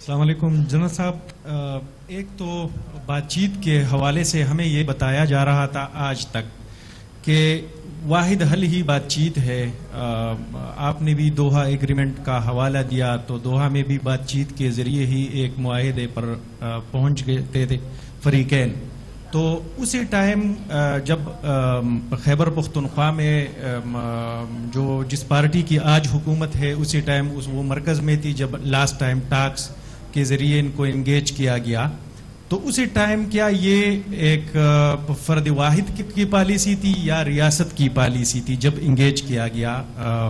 السلام علیکم جنرل صاحب، ایک تو بات چیت کے حوالے سے ہمیں یہ بتایا جا رہا تھا آج تک کہ واحد حل ہی بات چیت ہے. آپ نے بھی دوحہ ایگریمنٹ کا حوالہ دیا تو دوحہ میں بھی بات چیت کے ذریعے ہی ایک معاہدے پر پہنچ گئے تھے فریقین. تو اسی ٹائم جب خیبر پختونخوا میں جس پارٹی کی آج حکومت ہے اسی ٹائم وہ مرکز میں تھی جب لاسٹ ٹائم ٹاکس کے ذریعے ان کو انگیج کیا گیا. تو اسی ٹائم کیا یہ ایک فرد واحد کی پالیسی تھی یا ریاست کی پالیسی تھی جب انگیج کیا گیا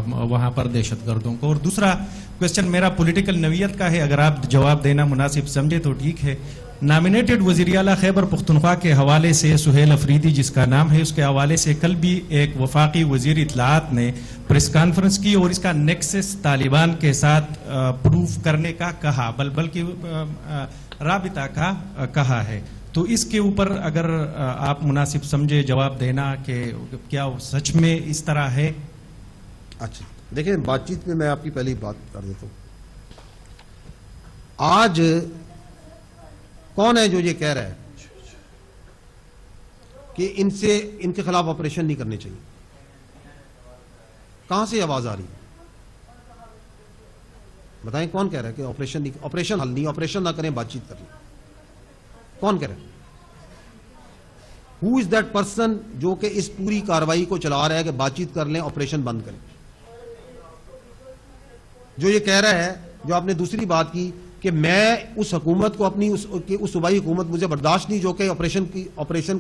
وہاں پر دہشت گردوں کو؟ اور دوسرا کوشچن میرا پولیٹیکل نوعیت کا ہے، اگر آپ جواب دینا مناسب سمجھے تو ٹھیک ہے. نامینیٹڈ وزیر اعلیٰ خیبر پختونخوا کے حوالے سے سہیل افریدی جس کا نام ہے، اس کے حوالے سے کل بھی ایک وفاقی وزیر اطلاعات نے پریس کانفرنس کی اور اس کا نیکسس طالبان کے ساتھ پروف کرنے کا کہا، بلکہ رابطہ کا کہا ہے. تو اس کے اوپر اگر آپ مناسب سمجھے جواب دینا کہ کیا سچ میں اس طرح ہے؟ اچھا دیکھیں، بات چیت میں آپ کی پہلی بات کر دیتا ہوں. آج کون ہے جو یہ کہہ رہا ہے کہ ان کے خلاف آپریشن نہیں کرنے چاہیے؟ کہاں سے آواز آ رہی ہے؟ بتائیں کون کہہ رہا ہے کہ آپریشن حل نہیں، آپریشن نہ کریں، بات چیت کریں؟ کون کہہ رہا ہے؟ ہو از دیٹ پرسن جو کہ اس پوری کاروائی کو چلا رہا ہے کہ بات چیت کر لیں، آپریشن بند کریں؟ جو یہ کہہ رہا ہے، جو آپ نے دوسری بات کی کہ میں اس حکومت کو اپنی اس صوبائی حکومت مجھے برداشت نہیں جو کہ آپریشن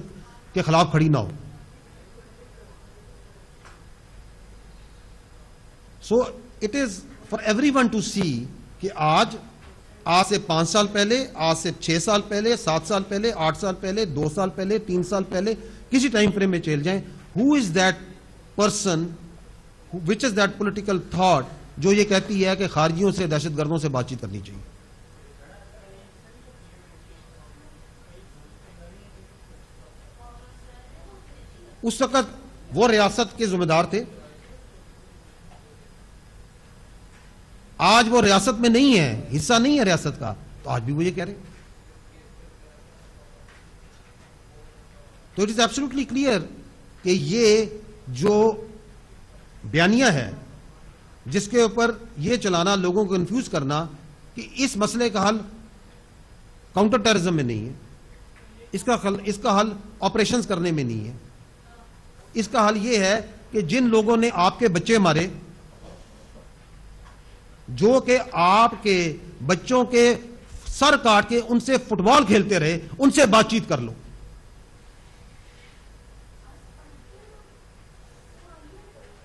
کے خلاف کھڑی نہ ہو. So it is for everyone to see کہ آج سے 5 سال پہلے، آج سے 6 سال پہلے، 7 سال پہلے، 8 سال پہلے، 2 سال پہلے، 3 سال پہلے، کسی ٹائم فریم میں چل جائیں، who is that person which is that political thought جو یہ کہتی ہے کہ خارجیوں سے، دہشت گردوں سے بات چیت کرنی چاہیے؟ اس وقت وہ ریاست کے ذمہ دار تھے، آج وہ ریاست میں نہیں ہے، حصہ نہیں ہے ریاست کا، تو آج بھی وہ یہ کہہ رہے. تو اٹ از ایبسولوٹلی کلیئر کہ یہ جو بیانیہ ہے جس کے اوپر یہ چلانا، لوگوں کو کنفیوز کرنا کہ اس مسئلے کا حل کاؤنٹر ٹیررزم میں نہیں ہے، اس کا حل آپریشنز کرنے میں نہیں ہے، اس کا حل یہ ہے کہ جن لوگوں نے آپ کے بچے مارے، جو کہ آپ کے بچوں کے سر کاٹ کے ان سے فٹ بال کھیلتے رہے، ان سے بات چیت کر لو.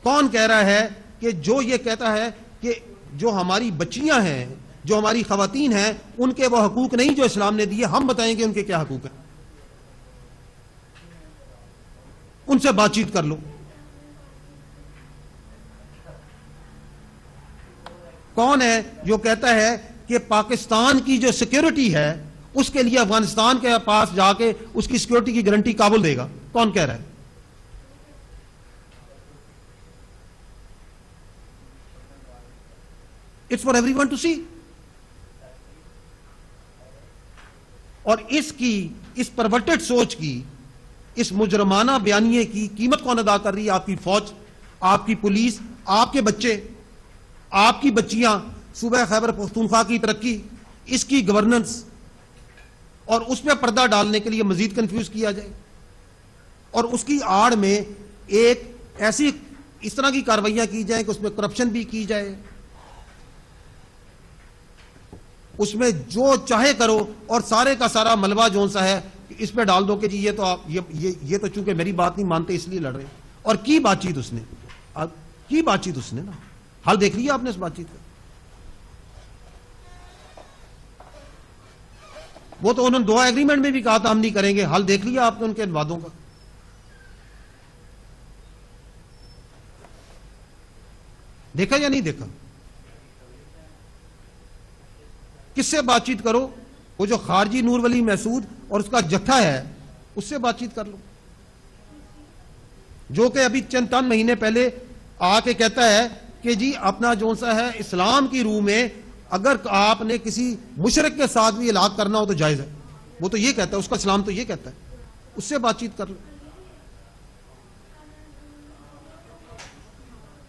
کون کہہ رہا ہے کہ جو یہ کہتا ہے کہ جو ہماری بچیاں ہیں، جو ہماری خواتین ہیں، ان کے وہ حقوق نہیں جو اسلام نے دیے؟ ہم بتائیں گے ان کے کیا حقوق ہیں، ان سے بات چیت کر لو. کون ہے جو کہتا ہے کہ پاکستان کی جو سیکیورٹی ہے اس کے لیے افغانستان کے پاس جا کے اس کی سیکیورٹی کی گارنٹی کابل دے گا؟ کون کہہ رہا ہے؟ It's for everyone to see. اور اس پرورٹڈ سوچ کی، اس مجرمانہ بیانیے کی قیمت کون ادا کر رہی ہے؟ آپ کی فوج، آپ کی پولیس، آپ کے بچے، آپ کی بچیاں. صوبہ خیبر پختونخوا کی ترقی، اس کی گورننس، اور اس میں پردہ ڈالنے کے لیے مزید کنفیوز کیا جائے، اور اس کی آڑ میں ایک اس طرح کی کاروائیاں کی جائیں کہ اس میں کرپشن بھی کی جائے، اس میں جو چاہے کرو، اور سارے کا سارا ملبہ جون سا ہے اس پہ ڈال دو کہ جی یہ تو چونکہ میری بات نہیں مانتے اس لیے لڑ رہے ہیں. اور کی بات چیت اس نے نا حل دیکھ لیا آپ نے اس بات چیت کا؟ وہ تو انہوں نے دوحہ ایگریمنٹ میں بھی کہا تھا ہم نہیں کریں گے، حل دیکھ لیا آپ نے ان کے وعدوں کا؟ دیکھا یا نہیں دیکھا؟ کس سے بات چیت کرو؟ وہ جو خارجی نور ولی محسود اور اس کا جتھا ہے اس سے بات چیت کر لو، جو کہ ابھی چند مہینے پہلے آ کے کہتا ہے کہ جی اپنا جو سا ہے اسلام کی روح میں اگر آپ نے کسی مشرک کے ساتھ بھی الحاق کرنا ہو تو جائز ہے، وہ تو یہ کہتا ہے، اس کا اسلام تو یہ کہتا ہے، اس سے بات چیت کر لو،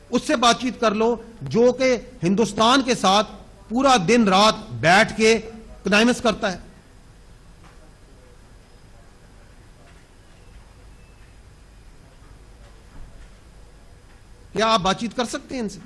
اس سے بات چیت کر لو جو کہ ہندوستان کے ساتھ پورا دن رات بیٹھ کے کنائمس کرتا ہے. کیا آپ بات چیت کر سکتے ہیں ان سے؟